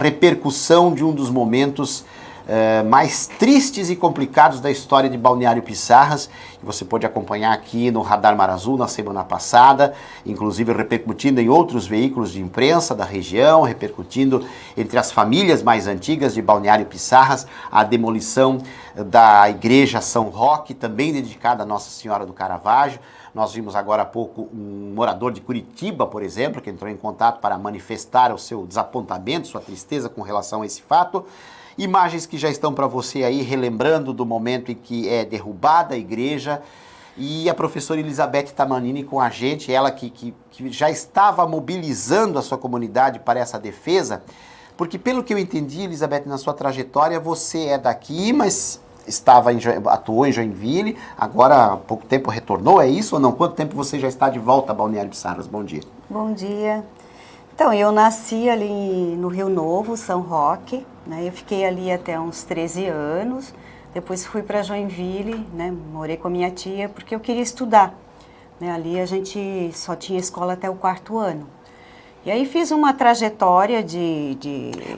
repercussão de um dos momentos mais tristes e complicados da história de Balneário Piçarras. Você pode acompanhar aqui no Radar Mar Azul na semana passada, inclusive repercutindo em outros veículos de imprensa da região, repercutindo entre as famílias mais antigas de Balneário Piçarras, a demolição da igreja São Roque, também dedicada a Nossa Senhora do Caravaggio. Nós vimos agora há pouco um morador de Curitiba, por exemplo, que entrou em contato para manifestar o seu desapontamento, sua tristeza com relação a esse fato. Imagens que já estão para você aí, relembrando do momento em que é derrubada a igreja. E a professora Elizabeth Tamanini com a gente, ela que já estava mobilizando a sua comunidade para essa defesa. Porque pelo que eu entendi, Elizabeth, na sua trajetória, você é daqui, mas atuou em Joinville, agora há pouco tempo retornou, é isso ou não? Quanto tempo você já está de volta a Balneário Piçarras? Bom dia. Bom dia. Então, eu nasci ali no Rio Novo, São Roque, né? Eu fiquei ali até uns 13 anos, depois fui para Joinville, né? Morei com a minha tia porque eu queria estudar, né? Ali a gente só tinha escola até o 4º ano. E aí fiz uma trajetória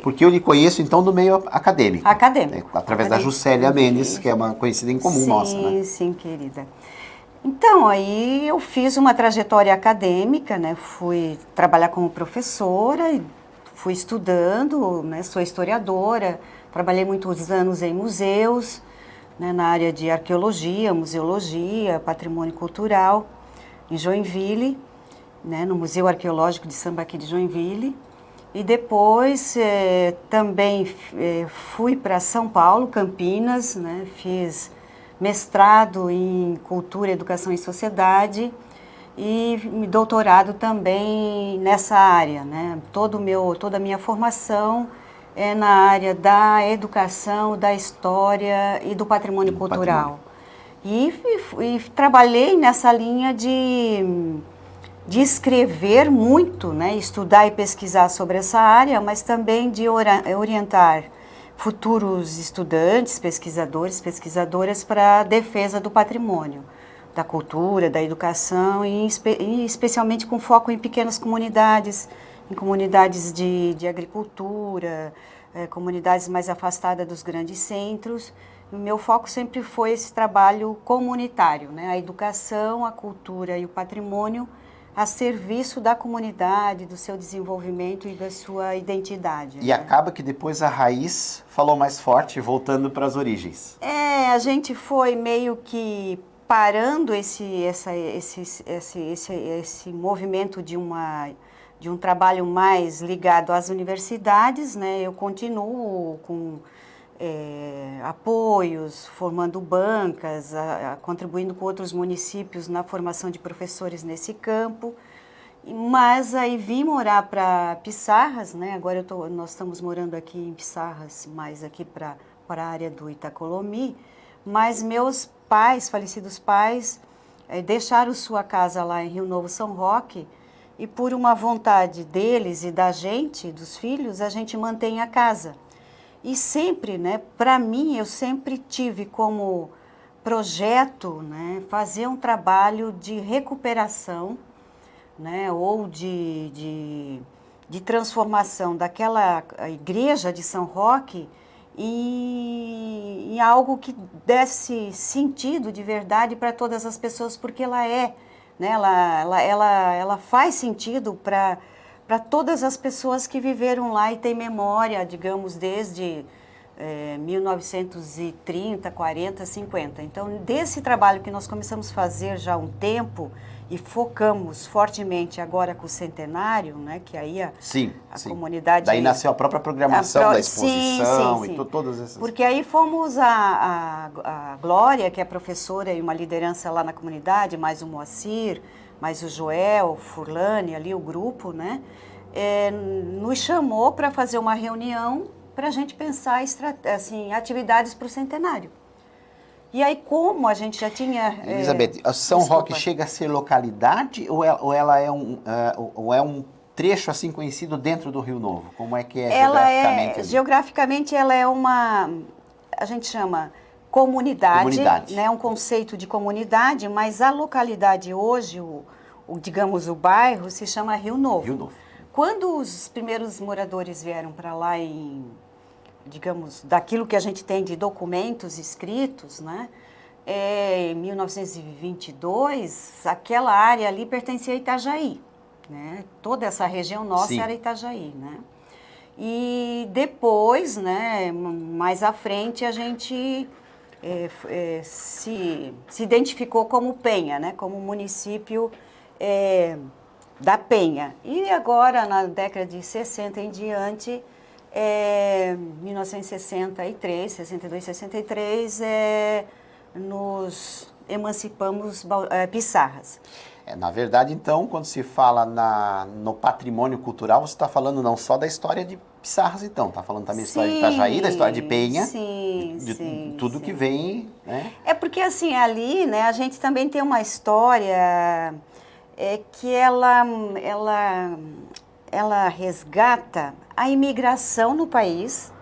Porque eu lhe conheço, então, do meio acadêmico. Acadêmico. Através da Juscelia Mendes, que é uma conhecida em comum nossa, né? Sim, querida. Então, aí eu fiz uma trajetória acadêmica, né? Fui trabalhar como professora, fui estudando, né? Sou historiadora, trabalhei muitos anos em museus, né? Na área de arqueologia, museologia, patrimônio cultural, em Joinville, né, no Museu Arqueológico de Sambaqui de Joinville. E depois também fui para São Paulo, Campinas, né, fiz mestrado em Cultura, Educação e Sociedade e doutorado também nessa área, né. Toda a minha formação é na área da educação, da história e do patrimônio cultural. E trabalhei nessa linha de escrever muito, né, estudar e pesquisar sobre essa área, mas também de orientar futuros estudantes, pesquisadoras para a defesa do patrimônio, da cultura, da educação e especialmente com foco em pequenas comunidades, em comunidades de agricultura, comunidades mais afastadas dos grandes centros. O meu foco sempre foi esse trabalho comunitário, né, a educação, a cultura e o patrimônio a serviço da comunidade, do seu desenvolvimento e da sua identidade. E acaba que depois a raiz falou mais forte, voltando para as origens. A gente foi meio que parando esse movimento de um trabalho mais ligado às universidades, né? Eu continuo com apoios, formando bancas, contribuindo com outros municípios na formação de professores nesse campo. Mas aí vim morar para Piçarras, né? Agora nós estamos morando aqui em Piçarras, mais aqui para a área do Itacolomi. Mas meus pais, falecidos pais, deixaram sua casa lá em Rio Novo, São Roque, e por uma vontade deles e da gente, dos filhos, a gente mantém a casa. E sempre, né, para mim, eu sempre tive como projeto, né, fazer um trabalho de recuperação, né, ou de transformação daquela igreja de São Roque em algo que desse sentido de verdade para todas as pessoas, porque ela né, ela faz sentido para todas as pessoas que viveram lá e têm memória, digamos, desde 1930, 40, 50. Então, desse trabalho que nós começamos a fazer já há um tempo e focamos fortemente agora com o centenário, né, que aí a comunidade... Daí nasceu a própria programação da exposição e todas essas... Porque aí fomos a Glória, que é professora e uma liderança lá na comunidade, mais o Moacir, mais o Joel, Furlane, ali o grupo, né, nos chamou para fazer uma reunião para a gente pensar assim, atividades para o centenário. E aí, como a gente já tinha... Elizabeth, São Roque chega a ser localidade ou ela é um trecho assim conhecido dentro do Rio Novo? Como é que é geograficamente? Geograficamente, ela é uma... A gente chama comunidade, né, um conceito de comunidade, mas a localidade hoje, digamos, o bairro, se chama Rio Novo. Rio Novo. quando os primeiros moradores vieram para lá digamos, daquilo que a gente tem de documentos escritos, né? Em 1922, aquela área ali pertencia a Itajaí, né? Toda essa região nossa Sim. era Itajaí, né? E depois, né, mais à frente, a gente se identificou como Penha, né? Como município da Penha. E agora, na década de 60 em diante, 1963, 62, 63, nos emancipamos Pissarras. Na verdade, então, quando se fala no patrimônio cultural, você está falando não só da história de Pissarras, então, está falando também da história de Itajaí, da história de Penha, de tudo que vem, né? É porque, assim, ali, né, a gente também tem uma história que ela resgata a imigração no país,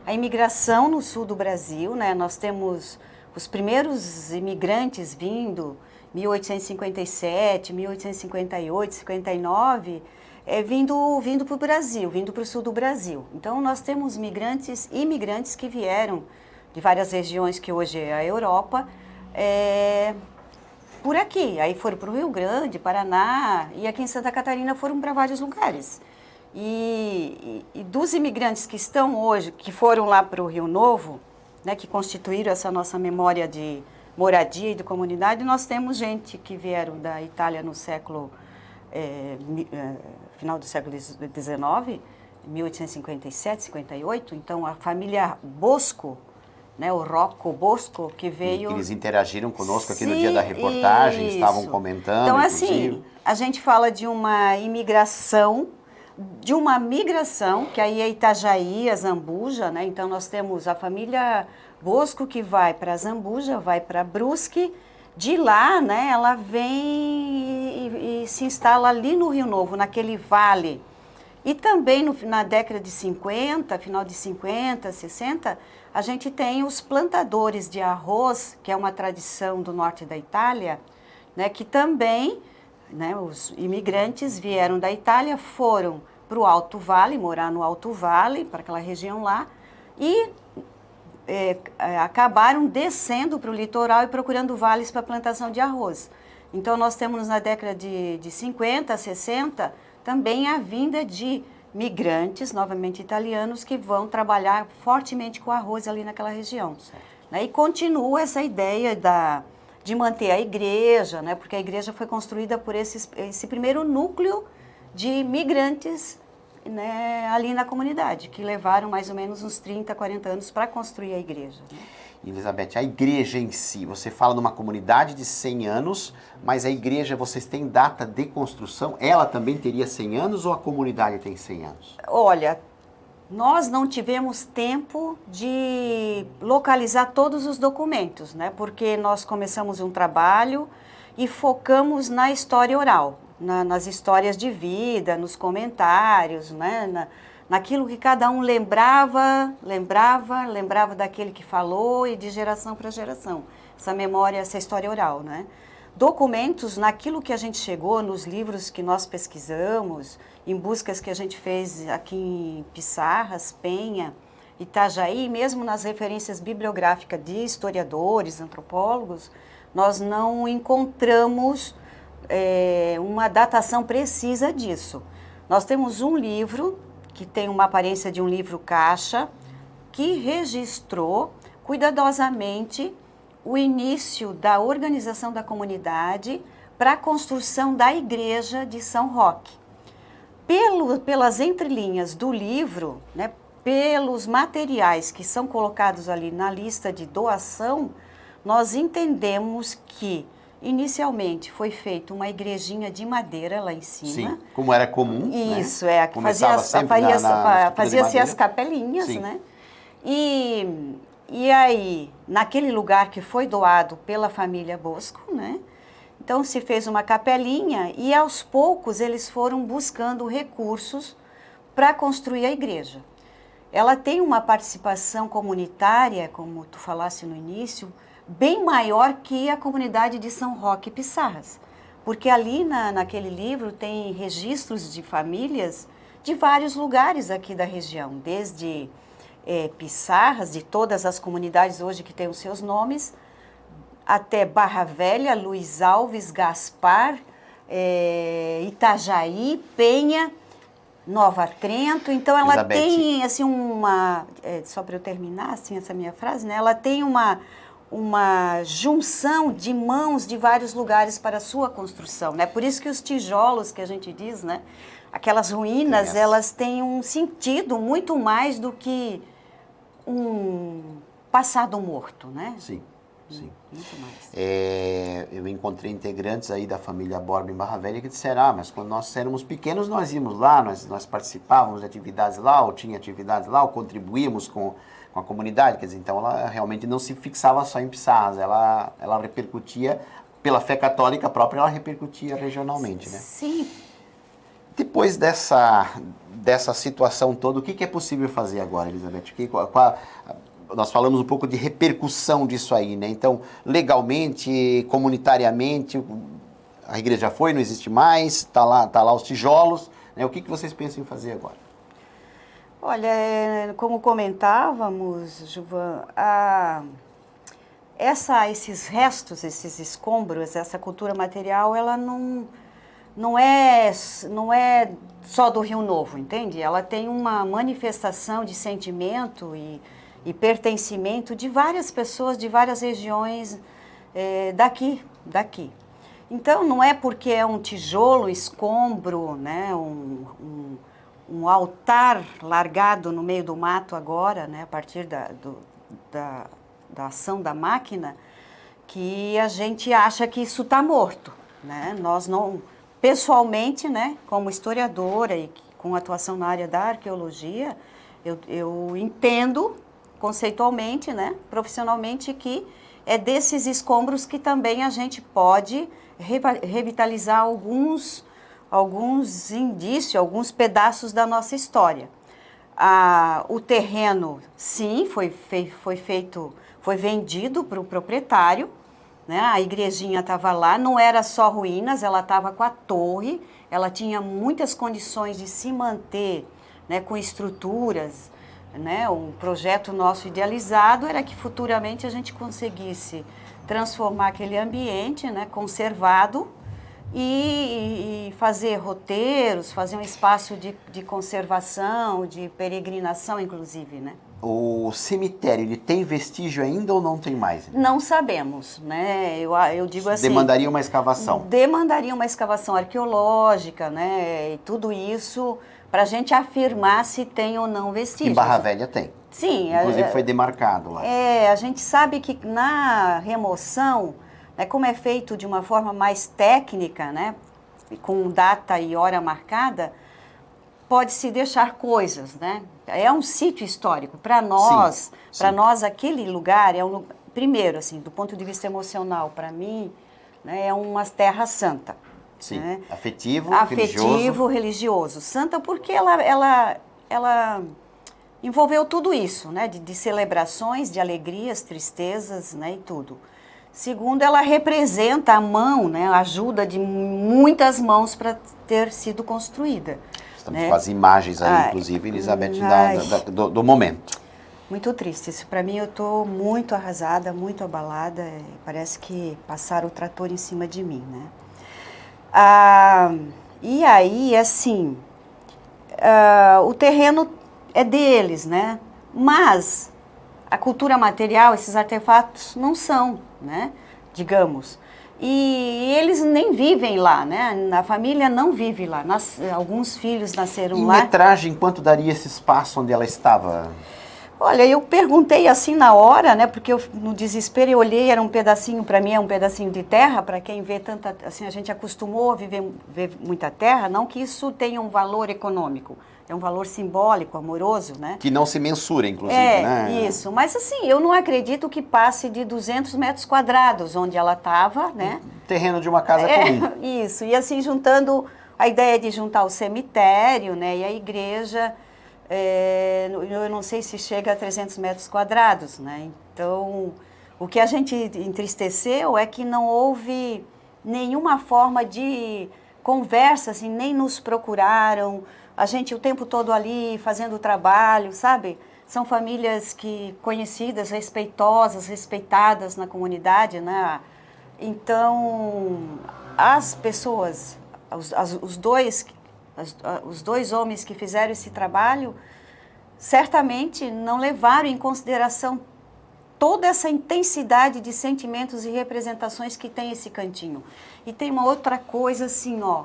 a imigração no sul do Brasil, né? Nós temos os primeiros imigrantes vindo 1857, 1858, 59, vindo para o Brasil, vindo para o sul do Brasil. Então, nós temos imigrantes que vieram de várias regiões que hoje é a Europa, por aqui. Aí foram para o Rio Grande, Paraná, e aqui em Santa Catarina foram para vários lugares. E dos imigrantes que estão hoje, que foram lá para o Rio Novo, né, que constituíram essa nossa memória de moradia e de comunidade, nós temos gente que vieram da Itália no final do século XIX, 1857, 58. Então, a família Bosco, né, o Rocco Bosco, que veio... Eles interagiram conosco aqui no dia da reportagem, estavam comentando, então, inclusive. Assim, a gente fala de uma imigração, que aí é Itajaí, a Zambuja, né? Então, nós temos a família Bosco que vai para Zambuja, vai para Brusque. De lá, né, ela vem e se instala ali no Rio Novo, naquele vale. E também na década de 50, final de 50, 60, a gente tem os plantadores de arroz, que é uma tradição do norte da Itália, né, que também, né, os imigrantes vieram da Itália, foram para o Alto Vale, morar no Alto Vale, para aquela região lá, e acabaram descendo para o litoral e procurando vales para plantação de arroz. Então, nós temos na década de 50, 60, também a vinda de migrantes, novamente italianos, que vão trabalhar fortemente com arroz ali naquela região. Né? E continua essa ideia de manter a igreja, né? Porque a igreja foi construída por esse primeiro núcleo de migrantes, né, ali na comunidade, que levaram mais ou menos uns 30, 40 anos para construir a igreja. Né? Elizabeth, a igreja em si, você fala numa comunidade de 100 anos, mas a igreja, vocês têm data de construção? Ela também teria 100 anos ou a comunidade tem 100 anos? Olha, nós não tivemos tempo de localizar todos os documentos, né? Porque nós começamos um trabalho e focamos na história oral, nas histórias de vida, nos comentários, né? Naquilo que cada um lembrava daquele que falou e de geração para geração. Essa memória, essa história oral, né? Documentos, naquilo que a gente chegou, nos livros que nós pesquisamos, em buscas que a gente fez aqui em Pissarras, Penha, Itajaí, mesmo nas referências bibliográficas de historiadores, antropólogos, nós não encontramos uma datação precisa disso. Nós temos um livro que tem uma aparência de um livro caixa, que registrou cuidadosamente o início da organização da comunidade para a construção da igreja de São Roque. Pelas entrelinhas do livro, né, pelos materiais que são colocados ali na lista de doação, nós entendemos que inicialmente foi feita uma igrejinha de madeira lá em cima. Sim, como era comum. Isso, né? Que fazia-se as capelinhas, Sim. né? E aí, naquele lugar que foi doado pela família Bosco, né? Então, se fez uma capelinha e, aos poucos, eles foram buscando recursos para construir a igreja. Ela tem uma participação comunitária, como tu falaste no início, bem maior que a comunidade de São Roque e Pissarras. porque ali naquele livro tem registros de famílias de vários lugares aqui da região, desde Pissarras, de todas as comunidades hoje que têm os seus nomes, até Barra Velha, Luiz Alves, Gaspar, Itajaí, Penha, Nova Trento. Então ela Elizabeth, tem assim só para eu terminar assim essa minha frase, né? Ela tem uma junção de mãos de vários lugares para a sua construção, né? Por isso que os tijolos que a gente diz, né? Aquelas ruínas, elas têm um sentido muito mais do que um passado morto, né? Sim, sim. Muito mais. Eu encontrei integrantes aí da família Borba em Barra Velha que disseram, mas quando nós éramos pequenos nós íamos lá, nós participávamos de atividades lá, ou tinha atividades lá, ou contribuíamos com a comunidade, quer dizer, então ela realmente não se fixava só em Pissarras, ela repercutia, pela fé católica própria, ela repercutia regionalmente, né? Sim. Depois dessa situação toda, o que é possível fazer agora, Elizabeth? Nós falamos um pouco de repercussão disso aí, né? Então, legalmente, comunitariamente, a igreja já foi, não existe mais, tá lá os tijolos, né? O que vocês pensam em fazer agora? Olha, como comentávamos, Gilvan, esses restos, esses escombros, essa cultura material, ela não é só do Rio Novo, entende? Ela tem uma manifestação de sentimento e pertencimento de várias pessoas, de várias regiões daqui. Então, não é porque é um tijolo, escombro, né, um altar largado no meio do mato agora, né, a partir da ação da máquina, que a gente acha que isso está morto, né? Nós não, pessoalmente, né, como historiadora e com atuação na área da arqueologia, eu entendo conceitualmente, né, profissionalmente, que é desses escombros que também a gente pode revitalizar alguns indícios, alguns pedaços da nossa história. O terreno, sim, foi vendido para o proprietário, né? A igrejinha estava lá, não era só ruínas, ela estava com a torre, ela tinha muitas condições de se manter, né, com estruturas, né? Um projeto nosso idealizado era que futuramente a gente conseguisse transformar aquele ambiente, né, conservado, e fazer roteiros, fazer um espaço de conservação, de peregrinação, inclusive, né? O cemitério, ele tem vestígio ainda ou não tem mais? Não sabemos, né? Eu digo assim... Demandaria uma escavação. Demandaria uma escavação arqueológica, né? E tudo isso para a gente afirmar se tem ou não vestígios. Em Barra Velha tem. Sim. Inclusive foi demarcado lá. A gente sabe que na remoção, né, como é feito de uma forma mais técnica, né, com data e hora marcada, pode-se deixar coisas, né? É um sítio histórico. Para nós, aquele lugar é primeiro, assim, do ponto de vista emocional, para mim, né, é uma terra santa. Sim, né? afetivo, religioso. Santa porque ela envolveu tudo isso, né? De celebrações, de alegrias, tristezas, né? E tudo. Segundo, ela representa a mão, né? A ajuda de muitas mãos para ter sido construída. Estamos com as imagens aí, inclusive, Elizabeth, do momento. Muito triste. Isso para mim, eu estou muito arrasada, muito abalada. Parece que passaram o trator em cima de mim, né? E aí, assim, o terreno é deles, né? Mas a cultura material, esses artefatos não são, né? Digamos. E eles nem vivem lá, né? A família não vive lá. Alguns filhos nasceram lá. Em metragem, quanto daria esse espaço onde ela estava? Olha, eu perguntei assim na hora, né? Porque eu, no desespero eu olhei, era um pedacinho, para mim é um pedacinho de terra, para quem vê tanta, assim, a gente acostumou a ver muita terra, não que isso tenha um valor econômico, é um valor simbólico, amoroso, né? Que não se mensura, inclusive, né? Isso, mas assim, eu não acredito que passe de 200 metros quadrados, onde ela estava, né? Terreno de uma casa comum. Isso, e assim, juntando a ideia de juntar o cemitério, né, e a igreja... eu não sei se chega a 300 metros quadrados, né? Então, o que a gente entristeceu é que não houve nenhuma forma de conversa, assim, nem nos procuraram. A gente o tempo todo ali fazendo o trabalho, sabe? São famílias conhecidas, respeitosas, respeitadas na comunidade, né? Então, as pessoas, os dois homens que fizeram esse trabalho, certamente não levaram em consideração toda essa intensidade de sentimentos e representações que tem esse cantinho. E tem uma outra coisa assim, ó,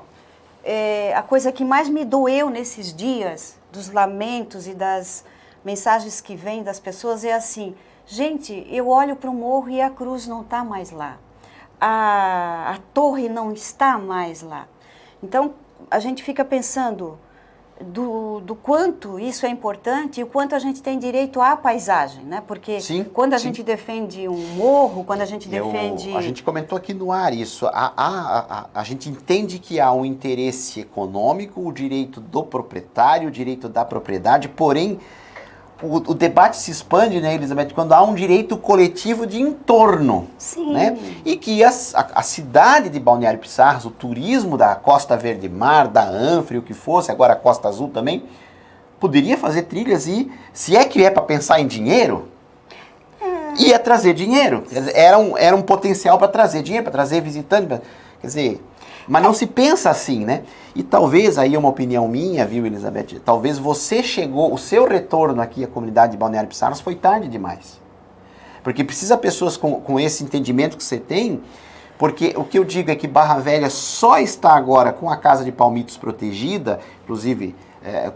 a coisa que mais me doeu nesses dias, dos lamentos e das mensagens que vêm das pessoas, é assim, gente, eu olho para o morro e a cruz não está mais lá. A torre não está mais lá. Então, a gente fica pensando do quanto isso é importante e o quanto a gente tem direito à paisagem, né? Porque quando a gente defende um morro, quando a gente defende... A gente comentou aqui no ar isso, a gente entende que há um interesse econômico, o direito do proprietário, o direito da propriedade, porém, o debate se expande, né, Elizabeth, quando há um direito coletivo de entorno. Sim. Né? E que a cidade de Balneário Pissarras, o turismo da Costa Verde Mar, da Anfre, o que fosse, agora a Costa Azul também, poderia fazer trilhas e, se é que é para pensar em dinheiro, ia trazer dinheiro. Era um potencial para trazer dinheiro, para trazer visitante, quer dizer... Mas não se pensa assim, né? E talvez, aí é uma opinião minha, viu, Elizabeth? Talvez você chegou, o seu retorno aqui à comunidade de Balneário Pissarras foi tarde demais. Porque precisa pessoas com esse entendimento que você tem, porque o que eu digo é que Barra Velha só está agora com a Casa de Palmitos protegida, inclusive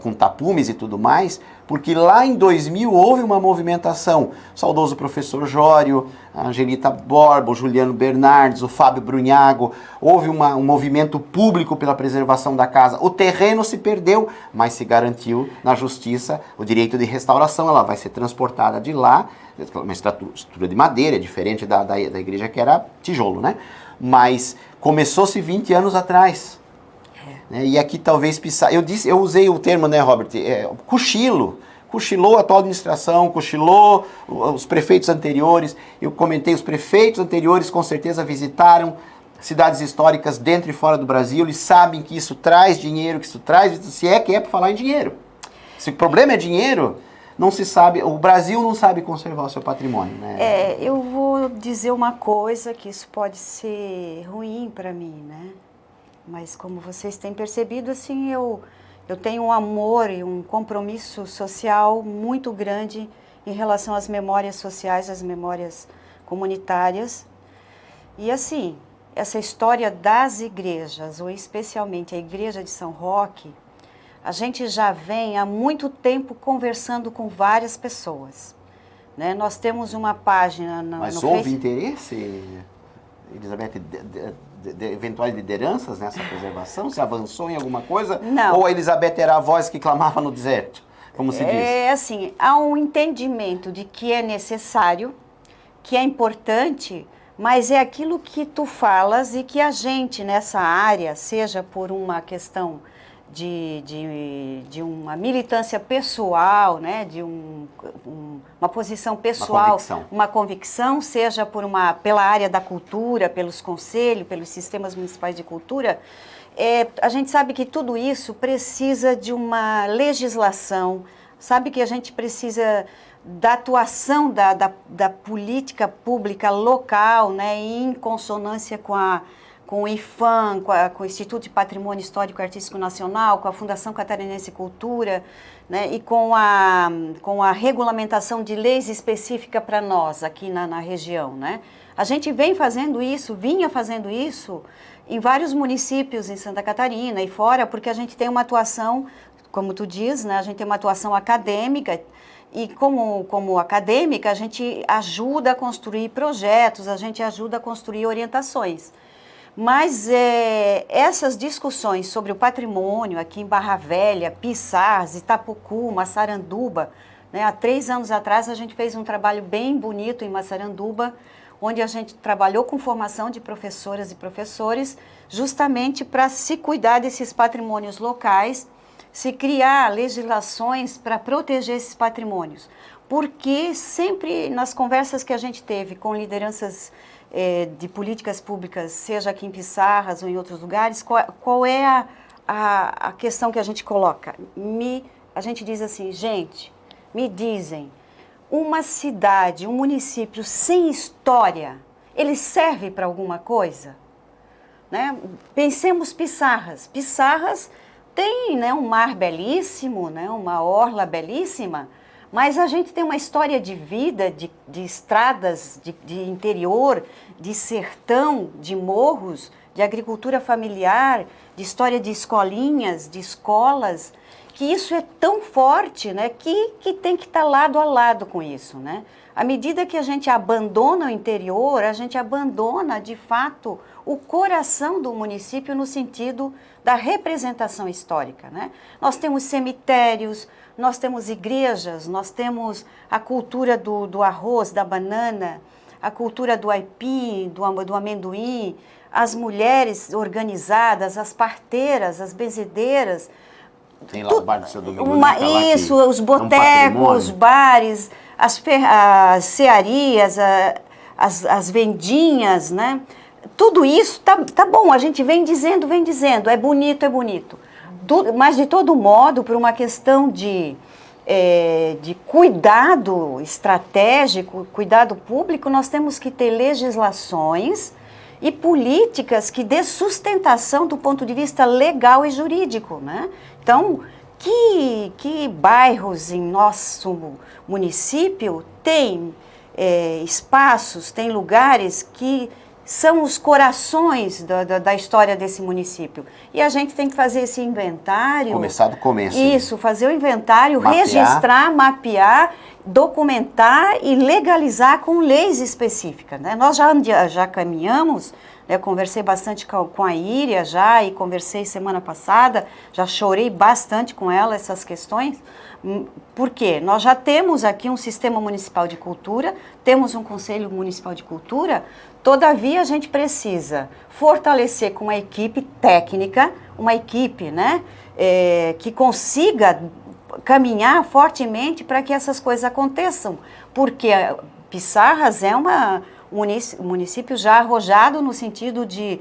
com tapumes e tudo mais, porque lá em 2000 houve uma movimentação. O saudoso professor Jório, a Angelita Borba, o Juliano Bernardes, o Fábio Brunhago, houve um movimento público pela preservação da casa. O terreno se perdeu, mas se garantiu na justiça o direito de restauração. Ela vai ser transportada de lá, uma estrutura de madeira, diferente da igreja que era tijolo, né? Mas começou-se 20 anos atrás. E aqui talvez eu usei o termo, né, Robert, cochilou a atual administração, cochilou os prefeitos anteriores. Eu comentei, os prefeitos anteriores com certeza visitaram cidades históricas dentro e fora do Brasil, eles sabem que isso traz dinheiro, que isso traz, se é que é para falar em dinheiro. Se o problema é dinheiro, não se sabe, o Brasil não sabe conservar o seu patrimônio, né? Eu vou dizer uma coisa que isso pode ser ruim para mim, né? Mas como vocês têm percebido, assim, eu tenho um amor e um compromisso social muito grande em relação às memórias sociais, às memórias comunitárias. E assim, essa história das igrejas, ou especialmente a Igreja de São Roque, a gente já vem há muito tempo conversando com várias pessoas. Né? Nós temos uma página Mas houve interesse, Elizabeth, de eventuais lideranças nessa preservação? Se avançou em alguma coisa? Não. Ou a Elizabeth era a voz que clamava no deserto, como se diz? Assim, há um entendimento de que é necessário, que é importante, mas é aquilo que tu falas e que a gente nessa área, seja por uma questão de uma militância pessoal, né, de uma posição pessoal, uma convicção, seja pela área da cultura, pelos conselhos, pelos sistemas municipais de cultura, a gente sabe que tudo isso precisa de uma legislação, sabe que a gente precisa da atuação da política pública local, né, em consonância com o IFAM, com o Instituto de Patrimônio Histórico e Artístico Nacional, com a Fundação Catarinense Cultura, né, e com a regulamentação de leis específicas para nós aqui na região. Né? A gente vinha fazendo isso em vários municípios em Santa Catarina e fora, porque a gente tem uma atuação, como tu diz, né, a gente tem uma atuação acadêmica, e como acadêmica a gente ajuda a construir projetos, a gente ajuda a construir orientações. Mas essas discussões sobre o patrimônio aqui em Barra Velha, Pissarras, Itapucu, Massaranduba, né, há 3 anos atrás a gente fez um trabalho bem bonito em Massaranduba, onde a gente trabalhou com formação de professoras e professores, justamente para se cuidar desses patrimônios locais, se criar legislações para proteger esses patrimônios. Porque sempre nas conversas que a gente teve com lideranças de políticas públicas, seja aqui em Pissarras ou em outros lugares, qual é a questão que a gente coloca? A gente diz assim, gente, me dizem, uma cidade, um município sem história, ele serve para alguma coisa? Né? Pensemos Pissarras. Pissarras tem, né, um mar belíssimo, né, uma orla belíssima, mas a gente tem uma história de vida, de estradas, de interior, de sertão, de morros, de agricultura familiar, de história de escolinhas, de escolas, que isso é tão forte, né, que tem que estar lado a lado com isso, né? À medida que a gente abandona o interior, a gente abandona, de fato, o coração do município no sentido da representação histórica, né? Nós temos cemitérios, nós temos igrejas, nós temos a cultura do arroz, da banana, a cultura do aipim, do amendoim, as mulheres organizadas, as parteiras, as benzedeiras. Tem lá o bar do seu Domingo. Isso, os botecos, os bares, as cearias, as vendinhas, né? Tudo isso tá bom, a gente vem dizendo, é bonito, é bonito. Mas, de todo modo, por uma questão de cuidado estratégico, cuidado público, nós temos que ter legislações e políticas que dê sustentação do ponto de vista legal e jurídico, né? Então, que bairros em nosso município têm espaços, têm lugares que são os corações da história desse município. E a gente tem que fazer esse inventário. Começar do começo. Isso, fazer o inventário, mapear. Registrar, mapear, documentar e legalizar com leis específicas, né? Nós já caminhamos, né? Eu conversei bastante com a Íria já e conversei semana passada, já chorei bastante com ela essas questões. Por quê? Nós já temos aqui um sistema municipal de cultura, temos um conselho municipal de cultura, todavia a gente precisa fortalecer com uma equipe técnica, uma equipe, né, que consiga caminhar fortemente para que essas coisas aconteçam, porque Pissarras é um município já arrojado no sentido de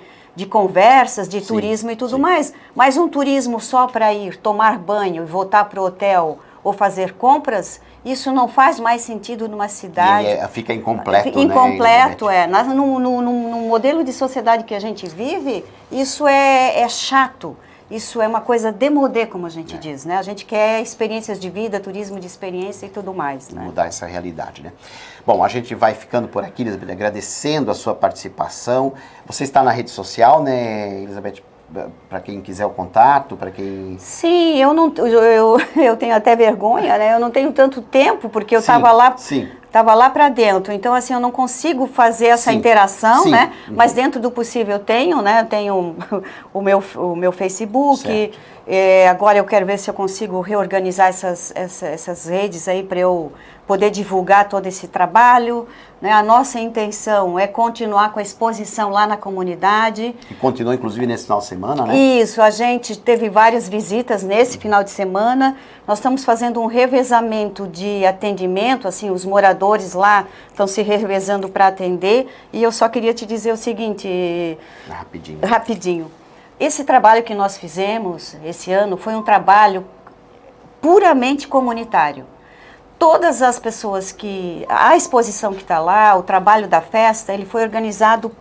conversas, de turismo e tudo mais, mas um turismo só para ir tomar banho e voltar para o hotel ou fazer compras, isso não faz mais sentido numa cidade. E fica incompleto, incompleto, né? No modelo de sociedade que a gente vive, isso é chato. Isso é uma coisa démodé, como a gente diz, né? A gente quer experiências de vida, turismo de experiência e tudo mais, né? Mudar essa realidade, né? Bom, a gente vai ficando por aqui, Elizabeth, agradecendo a sua participação. Você está na rede social, né, Elizabeth? Para quem quiser o contato, para quem... Sim, eu tenho até vergonha, né? Eu não tenho tanto tempo, porque eu estava lá... Sim. Estava lá para dentro, então assim, eu não consigo fazer essa interação, né? Mas dentro do possível eu tenho, né? Eu tenho o meu Facebook, agora eu quero ver se eu consigo reorganizar essas redes aí para eu poder divulgar todo esse trabalho, né? A nossa intenção é continuar com a exposição lá na comunidade. E continua inclusive nesse final de semana, né? Isso, a gente teve várias visitas nesse final de semana. Nós estamos fazendo um revezamento de atendimento, assim, os moradores lá estão se revezando para atender. E eu só queria te dizer o seguinte... Rapidinho. Esse trabalho que nós fizemos esse ano foi um trabalho puramente comunitário. Todas as pessoas a exposição que está lá, o trabalho da festa, ele foi organizado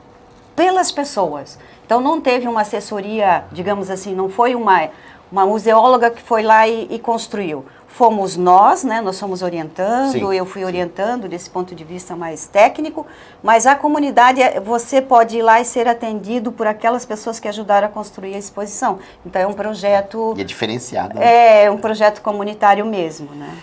pelas pessoas. Então não teve uma assessoria, digamos assim, não foi uma museóloga que foi lá e construiu. Fomos nós, né? Nós fomos orientando, eu fui orientando desse ponto de vista mais técnico, mas a comunidade, você pode ir lá e ser atendido por aquelas pessoas que ajudaram a construir a exposição. Então é um projeto... E é diferenciado, né? É um projeto comunitário mesmo, né?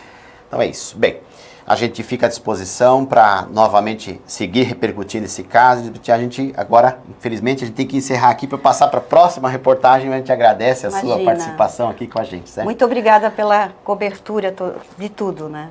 Então é isso. Bem, a gente fica à disposição para novamente seguir repercutindo esse caso. A gente agora, infelizmente, a gente tem que encerrar aqui para passar para a próxima reportagem. A gente agradece a sua participação aqui com a gente. Certo? Muito obrigada pela cobertura de tudo, né?